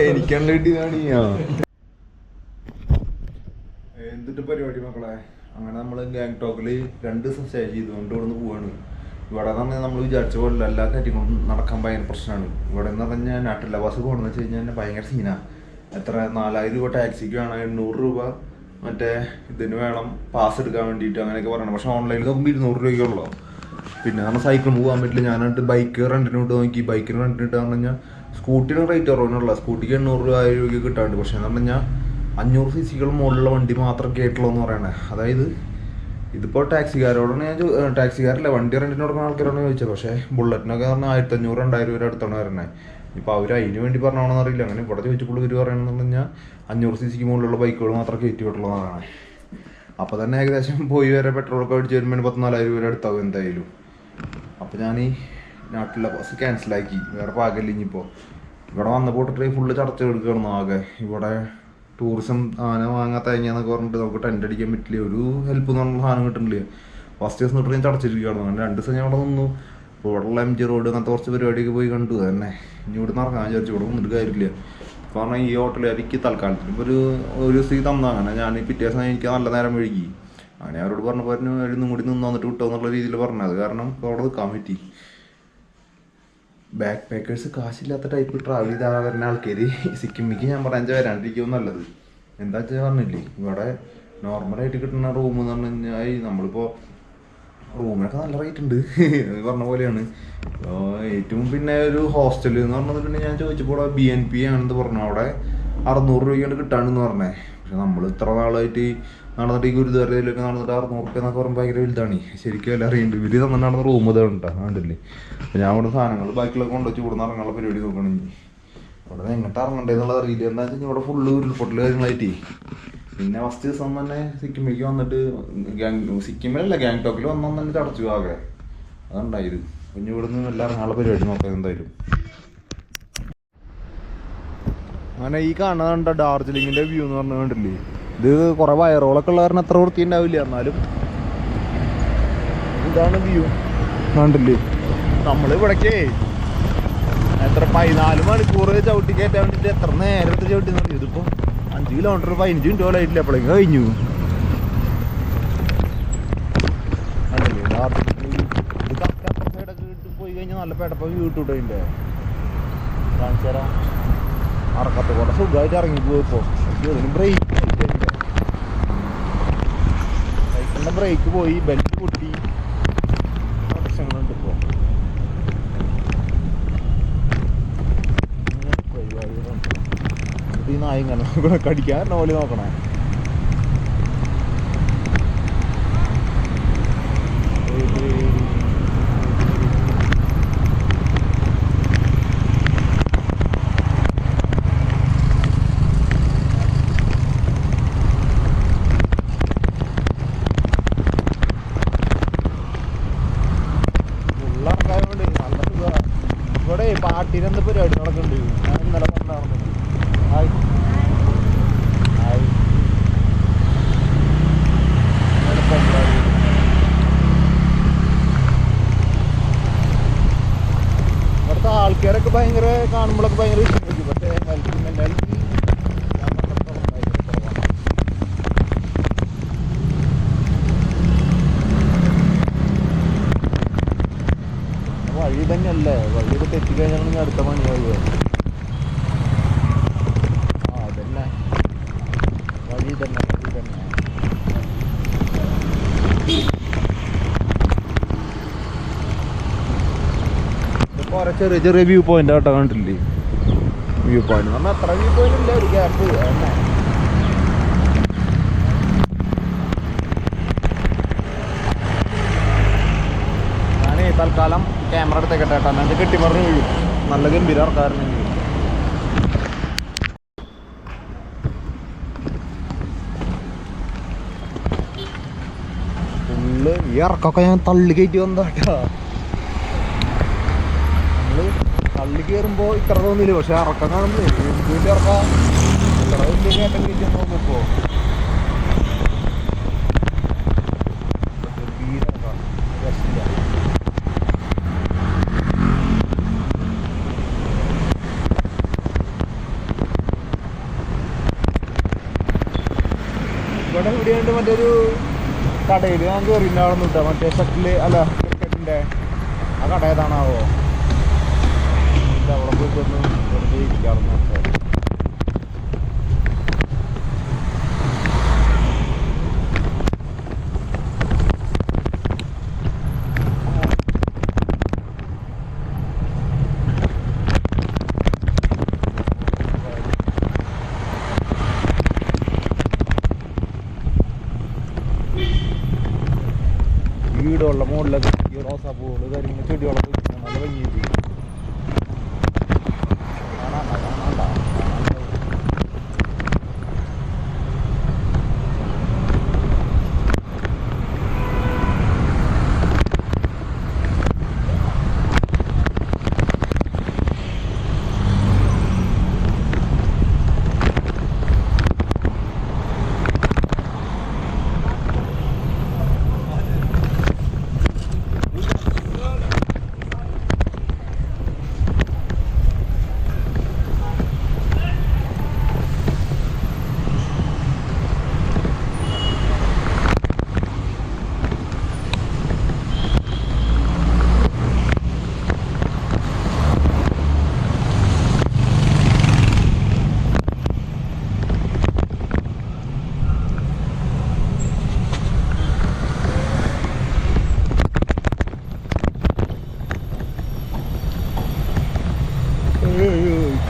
എനിക്കല്ല കിട്ടിയതാണ്. എന്തിട്ട് പരിപാടി മക്കളെ? അങ്ങനെ നമ്മള് ഗാങ്ടോക്കില് 2 ദിവസം സ്റ്റേ ചെയ്തുകൊണ്ട് ഇവിടെ നിന്ന് പോവാണ്. ഇവിടെ എന്ന് പറഞ്ഞാൽ നമ്മൾ വിചാരിച്ച പോലെ എല്ലാ കാര്യങ്ങളും നടക്കാൻ ഭയങ്കര പ്രശ്നമാണ്. ഇവിടെ എന്ന് പറഞ്ഞാൽ നാട്ടിലെ ബസ് പോകണമെന്ന് വെച്ച് കഴിഞ്ഞാൽ ഭയങ്കര സീനാണ്. എത്ര 4000 രൂപ ടാക്സിക്ക് വേണം, 800 രൂപ മറ്റേ ഇതിന് വേണം, പാസ് എടുക്കാൻ വേണ്ടിയിട്ട് അങ്ങനെയൊക്കെ പറയണം. പക്ഷെ ഓൺലൈനിൽ നോക്കുമ്പോൾ 200 രൂപയ്ക്കുള്ളൂ. പിന്നെ നമ്മൾ സൈക്കിൾ പോകാൻ പറ്റില്ല. ഞാനായിട്ട് ബൈക്ക് റെന്റിന് വിട്ട് നോക്കി. ബൈക്കിന് റെന്റിന് ഇട്ട് പറഞ്ഞു കഴിഞ്ഞാൽ സ്കൂട്ടിന് റേറ്റ് കുറവിനുള്ള, സ്കൂട്ടിക്ക് 800 രൂപ 1000 രൂപയ്ക്ക് കിട്ടാണ്ട്. പക്ഷെ എന്ന് പറഞ്ഞു കഴിഞ്ഞാൽ 500 cc മുകളിലുള്ള വണ്ടി മാത്രം കേട്ടുള്ളൂ എന്ന് പറയണേ. അതായത് ഇതിപ്പോൾ ടാക്സിക്കാരോടാണ് ഞാൻ ടാക്സിക്കാരല്ല, വണ്ടി റെന്റിന് കൊടുക്കുന്ന ആൾക്കാരോടാണ് ചോദിച്ചത്. പക്ഷേ ബുള്ളറ്റിനൊക്കെ പറഞ്ഞാൽ 1500-2000 രൂപ അടുത്താണ് വരണേ. ഇപ്പോൾ അവർ അതിന് വേണ്ടി പറഞ്ഞാണെന്ന് അറിയില്ല. അങ്ങനെ ഇവിടെ ചോദിച്ചപ്പോൾ ഇവർ പറയണമെന്ന് പറഞ്ഞാൽ 500 cc മുകളിലുള്ള ബൈക്കുകൾ മാത്രം കയറ്റി വിട്ടുള്ളതാണ്. അപ്പോൾ തന്നെ ഏകദേശം പോയി വരെ പെട്രോളൊക്കെ അടിച്ച് വരുമ്പോൾ 14,000 രൂപ അടുത്താവും എന്തായാലും. അപ്പോൾ ഞാൻ ഈ നാട്ടിലെ ബസ് ക്യാൻസലാക്കി. വേറെ പാകല്ല. ഇനിയിപ്പോൾ ഇവിടെ വന്നപ്പോൾ ട്രെയിൻ ഫുള്ള് ചടച്ച് എടുക്കണം. ആകെ ഇവിടെ ടൂറിസം ആന വാങ്ങാൻ തേങ്ങയെന്നൊക്കെ പറഞ്ഞിട്ട് നമുക്ക് ടെൻ്റ് അടിക്കാൻ പറ്റില്ല. ഒരു ഹെൽപ്പ് എന്ന് പറഞ്ഞ സാധനം കിട്ടുന്നില്ല. ഫസ്റ്റ് ദിവസം ട്രെയിൻ ചടച്ചിരിക്കുകയാണ്. അങ്ങനെ 2 ദിവസം ഞാൻ അവിടെ നിന്നു. ഇപ്പോൾ ഇവിടെയുള്ള MG റോഡ് അങ്ങനത്തെ കുറച്ച് പരിപാടിയൊക്കെ പോയി കണ്ടു. തന്നെ ഇനി ഇവിടെ നിന്ന് ഇറങ്ങാൻ വിചാരിച്ചു. ഇവിടെ വന്നിട്ട് കാര്യമില്ല. കാരണം ഈ ഹോട്ടലുകാർക്ക് തൽക്കാലത്തിന് ഇപ്പോൾ ഒരു ദിവസത്തേക്ക് തന്നാൽ അങ്ങനെ ഞാൻ പിറ്റേ ദിവസം എനിക്ക് നല്ല നേരം വഴുകി. അങ്ങനെ അവരോട് പറഞ്ഞപ്പോൾ എഴുന്നും കൂടി നിന്ന് വന്നിട്ട് വിട്ടോ എന്നുള്ള രീതിയിൽ പറഞ്ഞത് കാരണം അവിടെ നിൽക്കാൻ പറ്റി. ബാക്ക് പാക്കേഴ്സ് കാശില്ലാത്ത ടൈപ്പ് ട്രാവൽ ചെയ്താൽ വരുന്ന ആൾക്കാർ സിക്കിമിക്ക് ഞാൻ പറഞ്ഞാൽ വരാണ്ടിരിക്കും നല്ലത്. എന്താ വെച്ചാൽ പറഞ്ഞില്ലേ, ഇവിടെ നോർമലായിട്ട് കിട്ടുന്ന റൂം എന്ന് പറഞ്ഞു കഴിഞ്ഞാൽ നമ്മളിപ്പോൾ റൂമിനൊക്കെ നല്ല റേറ്റ് ഉണ്ട് പറഞ്ഞ പോലെയാണ്. ഏറ്റവും പിന്നെ ഒരു ഹോസ്റ്റൽ എന്ന് പറഞ്ഞത് പിന്നെ ഞാൻ ചോദിച്ചപ്പോൾ അവിടെ BNP ആണെന്ന് പറഞ്ഞു. അവിടെ 600 രൂപയ്ക്കാണ് കിട്ടാണെന്ന് പറഞ്ഞേ. പക്ഷെ നമ്മൾ ഇത്ര നാളായിട്ട് നടന്നിട്ട് ഈ ഗുരുദ്വാരയിലൊക്കെ നടന്നിട്ട് 600 രൂപ എന്നൊക്കെ പറയുമ്പോൾ ഭയങ്കര വലുതാണ്. ശരിക്കും എല്ലാം അറിയുന്നുണ്ട്. ഇവർ തന്നെ നടന്ന റൂം ഇതാണ് കേട്ടോ, കണ്ടില്ലേ. അപ്പോൾ ഞാൻ ഇവിടെ സാധനങ്ങൾ ബാക്കിലൊക്കെ കൊണ്ടുവച്ച് ഇവിടെ നിന്ന് ഇറങ്ങാനുള്ള പരിപാടി നോക്കണമെങ്കിൽ ഇവിടെ നിന്ന് എങ്ങോട്ട് ഇറങ്ങണ്ടേന്നുള്ളത് അറിയില്ല. എന്താ വെച്ചാൽ ഇവിടെ ഫുള്ള് ഉരുൾപൊട്ടൽ കാര്യങ്ങളായിട്ട്. പിന്നെ ഫസ്റ്റ് ദിവസം തന്നെ സിക്കിമിലേക്ക് വന്നിട്ട് സിക്കിമിലല്ല ഗാങ്ടോക്കിൽ വന്നാൽ തന്നെ ചടച്ചു ആകെ. അതുണ്ടായത്. പിന്നെ ഇവിടെ നിന്ന് എല്ലാം ഇറങ്ങാനുള്ള പരിപാടി നോക്കാം എന്തായാലും. അങ്ങനെ ഈ കാണുന്നുണ്ട ഡാർജിലിങ്ങിൻ്റെ വ്യൂ എന്ന് പറഞ്ഞാൽ കണ്ടില്ലേ. ഇത് കുറേ വയറുകളൊക്കെ ഉള്ള കാരണം അത്ര വൃത്തി ഉണ്ടാവില്ല. എന്നാലും ഇതാണ് വ്യൂ കണ്ടില്ലേ. നമ്മളിവിടേക്കേ എത്ര 14 മണിക്കൂർ ചവിട്ടി കയറ്റാൻ വേണ്ടിയിട്ട് എത്ര നേരത്തെ ചവിട്ടി നോക്കി. ഇതിപ്പോൾ 5 കിലോമീറ്റർ 15 മിനിറ്റ് പോലെ ആയിട്ടില്ല, എപ്പോഴേക്കും കഴിഞ്ഞു. കണ്ടില്ലേ ഡാർജിലിംഗ്. ഇത് കറക്റ്റ് സൈഡൊക്കെ പോയി കഴിഞ്ഞാൽ നല്ല പെടപ്പം വ്യൂ ഇട്ടു. അതിൻ്റെ കാണിച്ചു തരാം. അറക്കത്ത് കൂടെ സുഖമായിട്ട് ഇറങ്ങിപ്പോയി. ഇപ്പോൾ ഇതിന് ബ്രേക്ക് സൈക്കിളിൻ്റെ ബ്രേക്ക് പോയി, ബെൽറ്റ് പൊട്ടി, പ്രശ്നങ്ങളുണ്ട് ഇപ്പോൾ. ഈ നായി ഇങ്ങനെ കടിക്കാൻ നോലി നോക്കണേ. ഇവിടെ പാട്ടിനെന്ത് പരിപാടി നടക്കുന്നുണ്ട്. ഞാൻ ഇന്നലെ പറഞ്ഞാണ്. ഇവിടുത്തെ ആൾക്കാരൊക്കെ ഭയങ്കര കാണുമ്പോഴൊക്കെ ഭയങ്കര ഇഷ്ടപ്പെടും. പക്ഷേ ഹെൽത്ത് മെന്റാലിറ്റി വഴി തന്നെയല്ലേ. വഴിയൊക്കെ തെറ്റിക്കഴിഞ്ഞാൽ അടുത്ത പണിയാവുക. അതന്നെ വഴി തന്നെ. കുറെ ചെറിയ ചെറിയ വ്യൂ പോയിന്റ് ആട്ടോ കണ്ടില്ലേ. വ്യൂ പോയിന്റ് പറഞ്ഞാൽ അത്ര വ്യൂ പോയിന്റ് ഇല്ല, ഒരു ഗ്യാപ്പ് തന്നെ. ഞാനേ തൽക്കാലം ക്യാമറ എടുത്തേക്കട്ടെ കേട്ടോ. ഞാൻ കെട്ടിമറിഞ്ഞ് വീഴും. നല്ല ഗംഭീര ആൾക്കാരുണ്ടെങ്കിൽ ഫുള്ള് ഈ ഇറക്കൊക്കെ ഞാൻ തള്ളി കയറ്റി വന്നതാട്ടോ. നമ്മള് തള്ളി കയറുമ്പോൾ ഇത്ര തോന്നില്ല, പക്ഷെ ഇറക്കം കാണുമ്പോൾ എന്തുകൊണ്ട് ഇറക്കാം ഇത്ര വലിയ കയറ്റം കയറ്റി നോക്കുമ്പോൾ രസമില്ല. കഴിഞ്ഞിട്ട് മറ്റൊരു കടയിൽ ഞാൻ കയറിണ്ടാവുന്നു കേട്ടോ. മറ്റേ ഷട്ടില് അല്ല ക്രിക്കറ്റിൻ്റെ ആ കട ഏതാണാവോ? അവിടെ പോയിട്ടൊന്ന് വെറുതെ ഇരിക്കാറുണ്ട്. വീടുള്ള മുകളിലൊക്കെ ഈ റോസാപ്പൂകൾ കാര്യങ്ങൾ ചെടികളൊക്കെ നല്ല ഭംഗിയായിട്ട്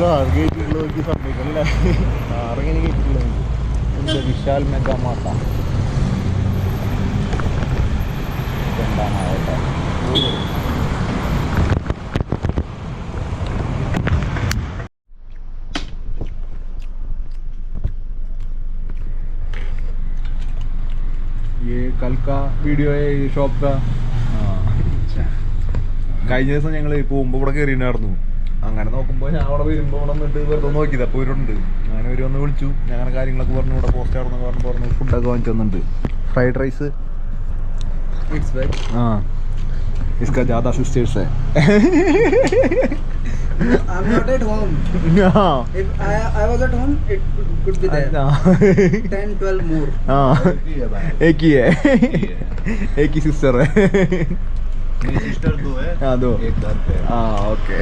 കാർ ഗേറ്റുള്ളവർക്ക് സമ്മതിക്കണല്ലേ? കാറിങ്ങനെ ഗേറ്റുള്ളത് എന്താ വിശാൽ മെഗാ മാട്ട എന്താണാവട്ടെ. ये कल का वीडियो है शॉप का. കഴിഞ്ഞ ദിവസം ഞങ്ങൾ പോകുമ്പോൾ ഇവിടെ കയറിയിട്ടുണ്ടായിരുന്നു. അങ്ങനെ നോക്കുമ്പോൾ ഞാൻ അവിടെ വരുമ്പോൾ ഇവിടെ വന്നിട്ട് വെറുതെ നോക്കിയത്. അപ്പോൾ ഇവരുണ്ട്. അങ്ങനെ ഒരു വന്ന് വിളിച്ചു. ഞാൻ അങ്ങനെ കാര്യങ്ങളൊക്കെ പറഞ്ഞു. ഇവിടെ പോസ്റ്റ് ആണെന്ന് പറഞ്ഞു ഫുഡൊക്കെ വാങ്ങിച്ചു തന്നിട്ടുണ്ട്. ഫ്രൈഡ് റൈസ് ആ इसका ज़्यादा सिस्टर्स है. I'm not at home. No. If I was at home, it could be there. No. 10, 12 more. हाँ एक ही है. एक ही सिस्टर है. मेरी सिस्टर दो है. हाँ दो. एक घर पे. हाँ ओके.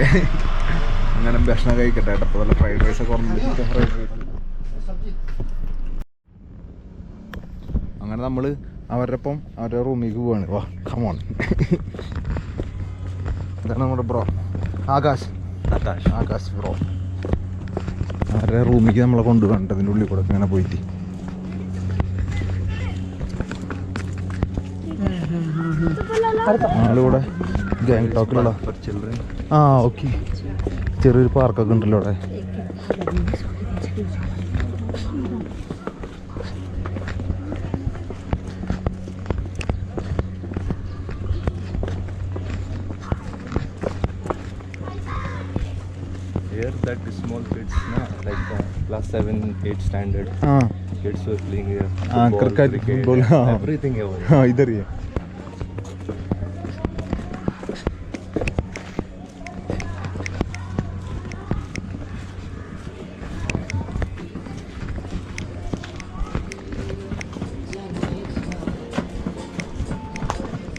അങ്ങനെ ഭക്ഷണം കഴിക്കട്ടെ. അപ്പോൾ നല്ല ഫ്രൈഡ് റൈസ് ഒക്കെ ഓർമ്മ ഫ്രൈഡ് റൈസ്. അങ്ങനെ നമ്മൾ അവരുടെ റൂമിലേക്ക് പോവാണ്. വാ കമോൺ. ഇതാണ് നമ്മുടെ ബ്രോ ആകാശ് ബ്രോ. അവരുടെ റൂമിലേക്ക് നമ്മളെ കൊണ്ടുപോകണ്ട. അതിൻ്റെ ഉള്ളിൽ കൂടെ ഇങ്ങനെ പോയിട്ട് ആളിവിടെ ഗാങ്ടോക്കിലുള്ള ആ ഓക്കെ ചെറിയൊരു പാർക്കൊക്കെ ഉണ്ടല്ലോ അവിടെ. Here that small kids na like class 7 8 standard kids were playing here. Cricket, football, everything here. हाँ इधर ही है.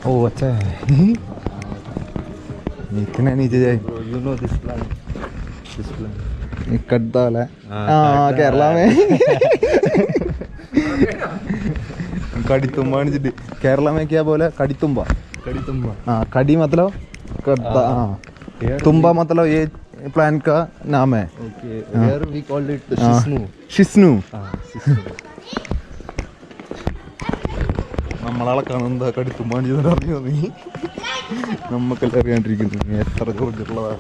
ओ अच्छा है. इतना नीचे जाए. You know this plant? This plant. कटता है. हाँ केरला में. कड़ीतुम्बा केरला में क्या बोला? कड़ीतुम्बा. हाँ कड़ी मतलब कटता. हाँ तुम्बा मतलब ये प्लांट का नाम है. Okay. Here we call it shisnu. Shisnu. Shisnu. നമ്മളാളെ കാണുന്നത് കടിത്തുമ്പാണ് ചെയ്തിട്ട് നീ നമുക്കെല്ലാം അറിയാണ്ടിരിക്കുന്നു എത്ര ചോദിച്ചിട്ടുള്ളതാണ്.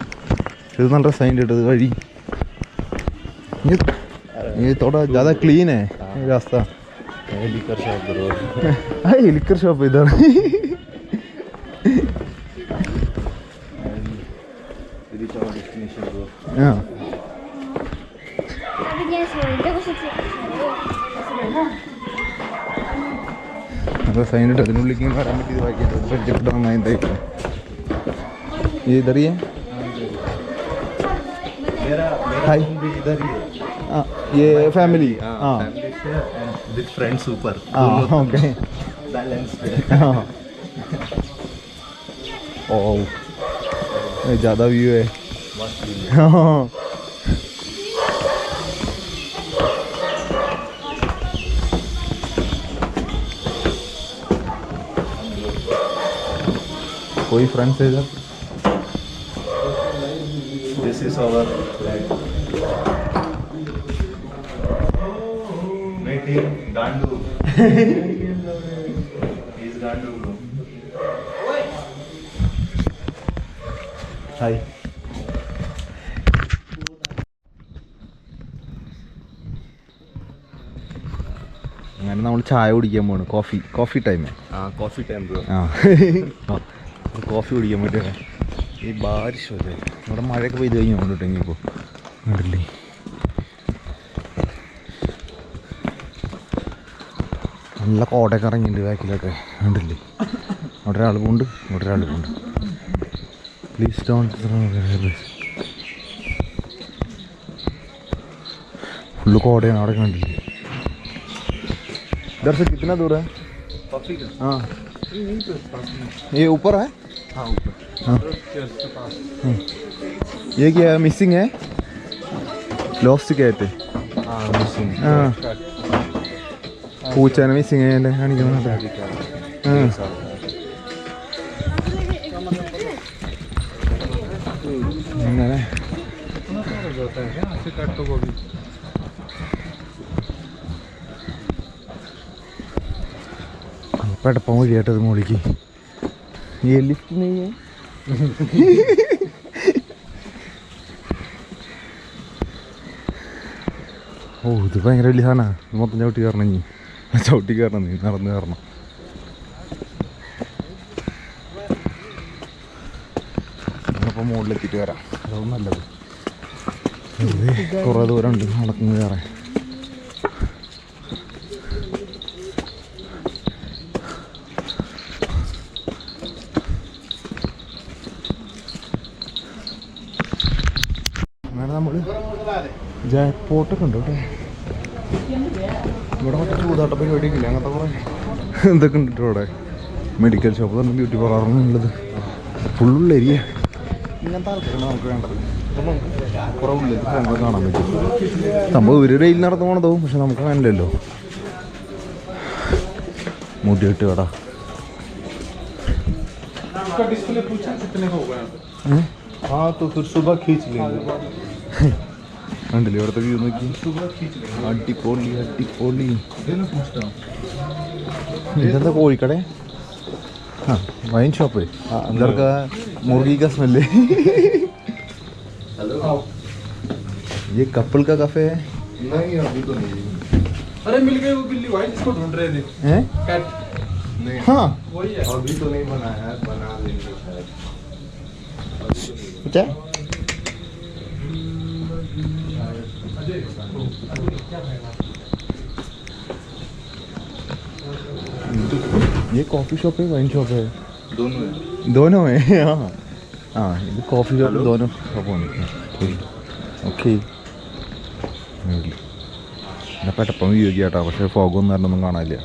ഇത് നല്ല സൈൻ ഇട്ടത് വഴി ये थोड़ा ज़्यादा क्लीन है रास्ता. लिकर शॉप जरूर. हाँ लिकर शॉप इधर. reach our destination bro. हाँ അത് സൈൻ ഇട്ട് അതിനുള്ളിലേക്ക് വരാൻ പറ്റിയത് വായിക്കാൻ പരിചയപ്പെട്ട നന്നായി എന്തായിരിക്കും. ये इधर ही है. मेरा हाय home भी इधर ही है. ये फैमिली. हाँ family से With friends, super. Okay Balanced. ओ ज़्यादा व्यू है Must be. कोई फ्रेंड्स है इधर? This is our flat. Meeting Gandu. He's Gandu, bro. Hi. അങ്ങനെ നമ്മൾ ചായ കുടിക്കാൻ പോണ്. Coffee time. Coffee time, bro. ആ കോഫി കുടിക്കാൻ പറ്റുക. ഈ ബാരിഷ് അല്ലേ, ഇവിടെ മഴയൊക്കെ പെയ്ത് കഴിഞ്ഞു കൊണ്ടിട്ടെങ്കിൽ ഇപ്പോൾ കണ്ടില്ലേ. നല്ല കോടയൊക്കെ ഇറങ്ങിയിട്ടുണ്ട് ബാക്കിലൊക്കെ കണ്ടില്ലേ. അവിടെ ഒരാൾ പോകുന്നുണ്ട്, ഇവിടെ ഒരാൾ പോകുന്നുണ്ട്. പ്ലീസ് ഡോണ്ട് ഫുള്ള് കോടയാണ് അവിടെ കണ്ടില്ലേ. इधर से कितना दूर है? Coffee का? हाँ यहीं पे पास में. ये ऊपर है. हाँ, ऊपर. हाँ. चर्च के पास. ये क्या मिसिंग है? ലോസ്റ്റ് കയറ്റ്. हाँ, missing. हाँ. പൂച്ചേനെ മിസ്സിങ് ചെയ്യാൻ്റെ കാണിക്കുന്നുണ്ട്. അങ്ങനെ പെടപ്പം വഴിയായിട്ടത് മോളിക്ക്. ഈ ലിഫ്റ്റ് നെയ്യേ ഓ ഇത് ഭയങ്കര വലിയ സാധനമാണ്. ഇത് മൊത്തം ചവിട്ടി കയറണം. ഇനി ചവിട്ടി കയറണം, നീ നടന്ന് കയറണം. അങ്ങനപ്പോൾ മുകളിലെത്തിയിട്ട് വരാം, അതൊന്നും നല്ലത്. കുറേ ദൂരം ഉണ്ട് നടക്കുന്നത് കയറാൻ. അങ്ങനെ നമ്മൾ ജാക്ക് പോട്ടൊക്കെ ഉണ്ട് കേട്ടോ. ഇവിടെ മറ്റേ ചൂതാട്ട പരിപാടിയൊക്കെ ഇല്ല, അങ്ങനത്തെ കുറേ ഇതൊക്കെ ഉണ്ട് കേട്ടോ. ഇവിടെ മെഡിക്കൽ ഷോപ്പ് തന്നെ, ബ്യൂട്ടി പാർലറുള്ളത് ഫുൾ ഏരിയ. ഇങ്ങനത്തെ ആൾക്കാരാണ് നമുക്ക് വേണ്ടത്. അപ്പം നമുക്ക് കുറേ ഉള്ളിൽ പോകുമ്പോൾ കാണാൻ പറ്റും. സംഭവം ഒരു റെയിൽ നടന്നു പോകണതാവും, പക്ഷെ നമുക്ക് അങ്ങനല്ലോ. മുടി കിട്ടി വേടാ. हाँ तो फिर सुबह खींच लेंगे. കണ്ടില്ലേ ഇവിടുത്തെ വ്യൂ നോക്കി. അടിപൊളി അടിപൊളി. ഇതെന്താ കോഴിക്കട? हाँ वाइन शॉप है. अंदर का मुर्गी का स्मेल है. हेलो. ये कपल का कैफे है. नहीं अभी तो नहीं. अरे मिल गई वो बिल्ली वाइट, इसको ढूंढ रहे थे. हैं? कैट नहीं. हाँ वही है. अभी तो नहीं बनाया है, बना लेंगे शायद. क्या? ये कॉफ़ी शॉप है, वाइन शॉप है, दोनों है. दोनों है. हाँ हाँ ഇത് കോഫി ഷോപ്പ് दोनों ഷോപ്പാണ്. ഓക്കെ എന്നെ പെട്ടപ്പം വ്യൂ കേട്ടോ, പക്ഷേ ഫോഗൊന്നും പറഞ്ഞൊന്നും കാണാനില്ല.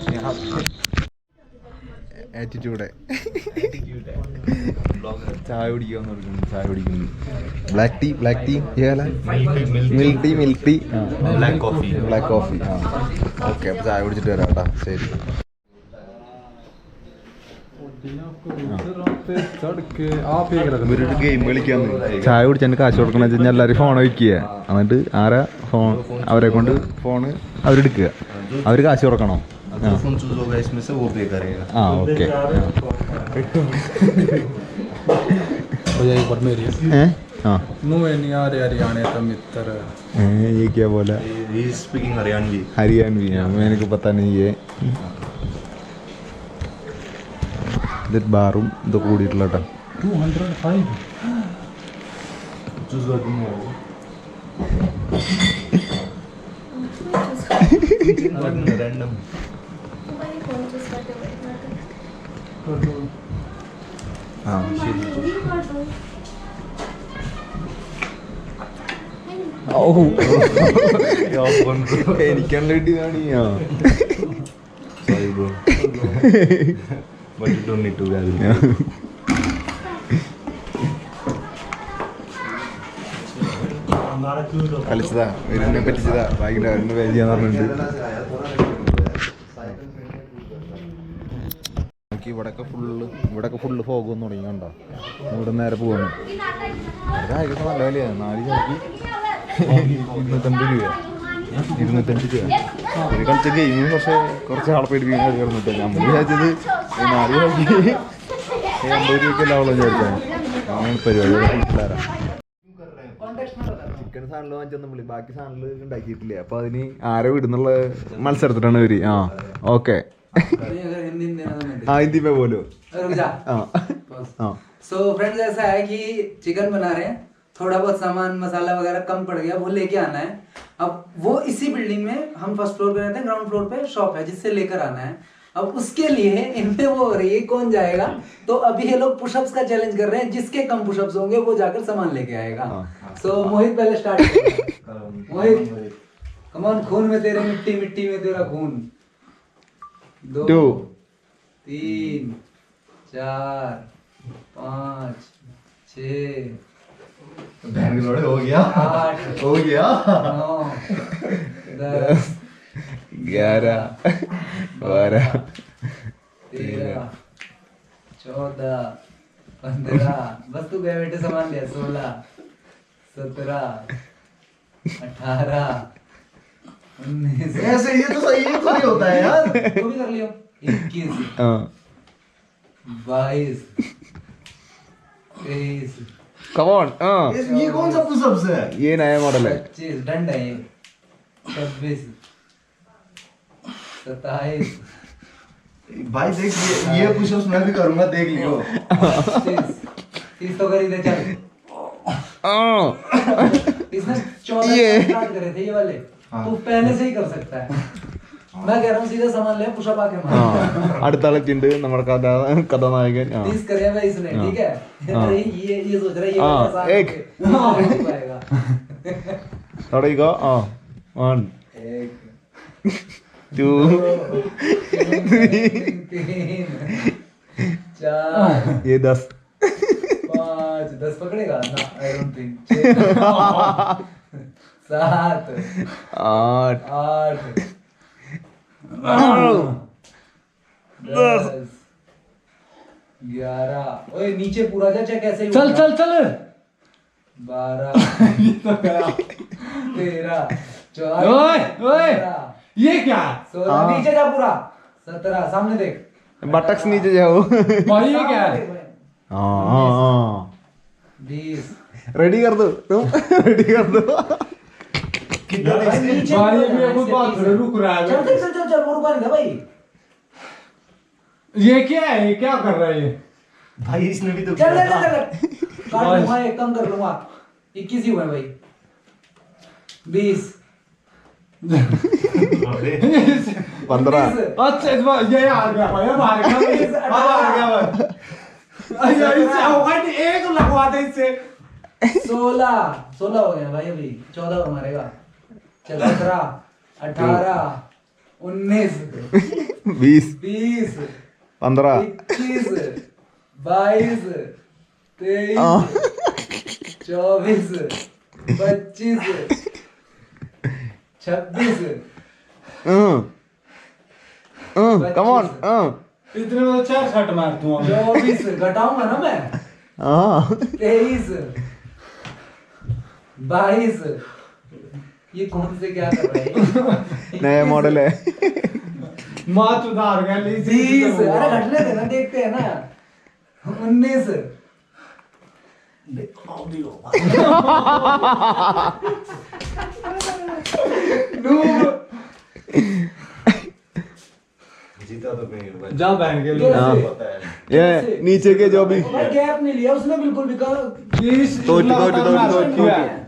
ആറ്റിറ്റ്യൂഡ് ചായ കുടിക്കാന്ന് പറയുന്നു. ചായ കുടിക്കുന്നു. Black tea milk tea Black coffee. Black coffee. ആ ഓക്കെ, അപ്പോൾ ചായ കുടിച്ചിട്ട് വരാം കേട്ടോ. ശരി. ഇവരുടെ ഗെയിം കളിക്കാന്ന്. ചായ കുടിച്ചതിന് കാശ് കൊടുക്കണമെന്ന് വെച്ച് കഴിഞ്ഞാൽ എല്ലാവരും ഫോൺ വയ്ക്കുക. എന്നിട്ട് ആരാ ഫോൺ അവരെ കൊണ്ട് ഫോണ് അവരെടുക്കുക, അവർ കാശ് കൊടുക്കണം. जो फोन चूज होगा इसमें से वो पे करेगा. ആ ഓക്കെ. हाँ हरियाणा का मित्र. ये क्या बोला? He is speaking Haryanvi. Haryanvi है, मेरे को पता नहीं है. ഇത് ബാറും ഇത് കൂടിയിട്ടുള്ള കേട്ടോ. 205. चूज कर दूंगा. रैंडम. ആ ശരി. ഓ എനിക്കല്ല കിട്ടിയതാണ്. But you don't need to gravity. കളിച്ചതാ വരുന്നെ പറ്റിച്ചതാ ബാഗിന്റെ വരുന്ന പേര് ചെയ്യാന്ന് പറഞ്ഞിട്ടുണ്ട്. നമുക്ക് ഇവിടെയൊക്കെ ഫുള്ള് ഫോഗൊന്നും തുടങ്ങി കണ്ടോ. ഇവിടെ നേരെ പോവാണ്. ചായക്കൊക്കെ നല്ല വിലയാണ്. 4 ചായക്ക് 250 രൂപ 205 രൂപ. ഒരു കളിച്ച ഗെയിമിന് കുറച്ച് ആളെ പേടിപ്പിക്കാൻ കളി കിടന്നിട്ട് നമ്മൾ വിചാരിച്ചത് 4 ചായക്ക് 80 രൂപയ്ക്കെല്ലാം ഉള്ളൂ വിചാരിച്ചാണ്. അങ്ങനെ പരിപാടി പിള്ളേരാ. ചിക്കൻ സാധനങ്ങൾ വാങ്ങിച്ചാൽ നമ്മൾ ബാക്കി സാധനങ്ങൾ ഉണ്ടാക്കിയിട്ടില്ല. അപ്പൊ അതിന് ആരോ വിടുന്നുള്ള മത്സരത്തിലാണ് ഇവര്. ആ ഓക്കെ हिंदी में बोलो. सो फ्रेंड्स ऐसा है कि चिकन बना रहे हैं, थोड़ा बहुत सामान मसाला वगैरह कम पड़ गया, वो लेके आना है. अब वो इसी बिल्डिंग में हम फर्स्ट फ्लोर पे रहते हैं, ग्राउंड फ्लोर पे शॉप है जिससे लेकर आना है. अब उसके लिए इनमें वो हो रही है कौन जाएगा. तो अभी ये लोग पुशअप्स का चैलेंज कर रहे हैं, जिसके कम पुशअप्स होंगे वो जाकर सामान लेके आएगा. सो मोहित पहले स्टार्ट. मोहित कम ऑन, खून में तेरे मिट्टी, मिट्टी में तेरा खून. 2 3 4 5 6 बैंगलोर हो गया 8 हो गया 9 10 11 12 13 14 15 बस तू गए बेटे सामान ले. 16 17 18 19. ऐसे ये तो सही नहीं होता है यार. तो भी कर लियो. 21 22 23 कम ऑन. ये कौन सा पुशअप्स है? ये नया मॉडल है. 25 डंड है ये. 26 27 भाई देख ये पुशअप्स मैं भी करूंगा, देख लियो. 30 तो कर ही दे चल. इसने 14 स्टार्ट करे थे ये वाले. तू पहले से ही कर सकता है. मैं कह रहा हूँ सीधा सामान ले, पुशअप आके मार. അടുത്ത ആളൊക്കെയുണ്ട് നമ്മുടെ കഥാനായകൻ. 30 करे हुआ इसने. ठीक है. ये सोच रहा है ये एक पाएगा. തുടങ്ങിക്കോ. 1 2 3 4 ये 10 5 10 पकड़ेगा ना. I don't think. 7 8 8 10 11. ओए नीचे पूरा जा चेक कैसे. चल चल चल 12 13 ओए ओए ये क्या 16 नीचे जा पूरा. 17 सामने देख. बटक्स नीचे जाओ. भाई ये क्या है 20 रेडी कर दो तुम. रेडी कर दो. नीचे भाई ये भी एक बात रुक रहा है. चल चल चल चल वो रुका नहीं था भाई. ये क्या है, ये क्या कर रहा है ये. भाई इसने भी तो चल किया चल था. चल काट लूंगा, एक कम कर लूंगा. 21 ही हुए भाई. 20 15 अच्छा इस बार ये आ गया भाई, अब आ गया भाई. अब आ गया भाई. अच्छा इससे होगा नहीं, एक लगवा दे इससे. 16 हो गए भाई. अभी 14 और मारेगा. चल 17 18 19 20 20 15 21 22 23 24 25 26 कम ऑन. इतने में तो 4 शॉट मार दूंगा. 24 घटाऊंगा ना मैं. 23 22 ये कौन से क्या कर रहा है. नया मॉडल है. माँ सुधार गया 20 अरे घटने देना, देखते हैं ना. 19 जीता तो कहीं होगा. जा बहन के कैसे? पता है. ये नीचे के जो भी भाई गैप नहीं लिया उसने बिल्कुल भी.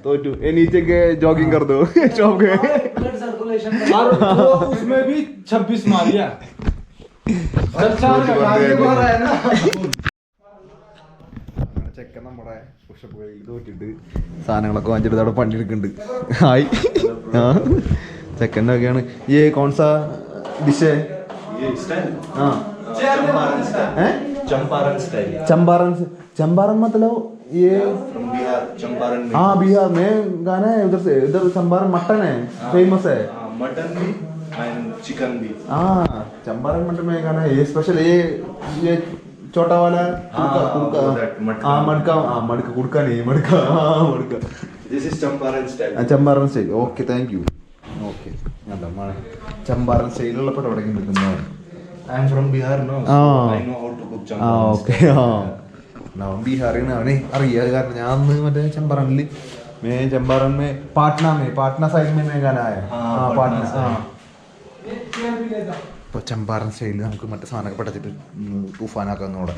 तो ये नीचे के जॉगिंग कर दो. शॉप के ब्लड सर्कुलेशन और वो उसमें भी 26 मारिया. अच्छा है ना. ചെക്കൻ നമ്മുടെ പുഷപ്പ് കളിയിൽ തോറ്റിട്ട് സാധനങ്ങളൊക്കെ വാങ്ങിച്ചിട്ട് അവിടെ പണിയെടുക്കുന്നുണ്ട്. ഹായ്. ചെക്കൻ്റെ ഒക്കെയാണ്. ये कौन सा डिश है. ये स्टैंड. हाँ चंपारण स्टाइल चंपारण मतलब ये फ्रॉम बिहार चंपारण में हाँ बिहार में गाना है उधर से उधर चंपारण मटन है फेमस है मटन भी एंड चिकन भी हाँ चंपारण मटन में गाना है ये स्पेशल ये छोटा वाला कुड़का हाँ मटका हाँ मटका कुड़का नहीं मटका हाँ मटका this is Champaran style Champaran style okay thank you okay Champaran സ്റ്റൈലുള്ള പടം എവിടെയും കിട്ടുന്നത് I am from Bihar no ആ I know how to cook ആ चंपारण ഓക്കെ ആ അവൻ ബീഹാറിൽ അവനെ അറിയാം കാരണം ഞാൻ അന്ന് മറ്റേ ചമ്പാരനിൽ मैं चंपारण में पाटना साइड में मैं गाना आया हाँ पाटना हाँ ഇപ്പോൾ ചമ്പാരൻ സ്റ്റൈലിൽ നമുക്ക് മറ്റേ സാധനമൊക്കെ പഠിച്ചിട്ട് തൂഫാനാക്കാന്നോടെ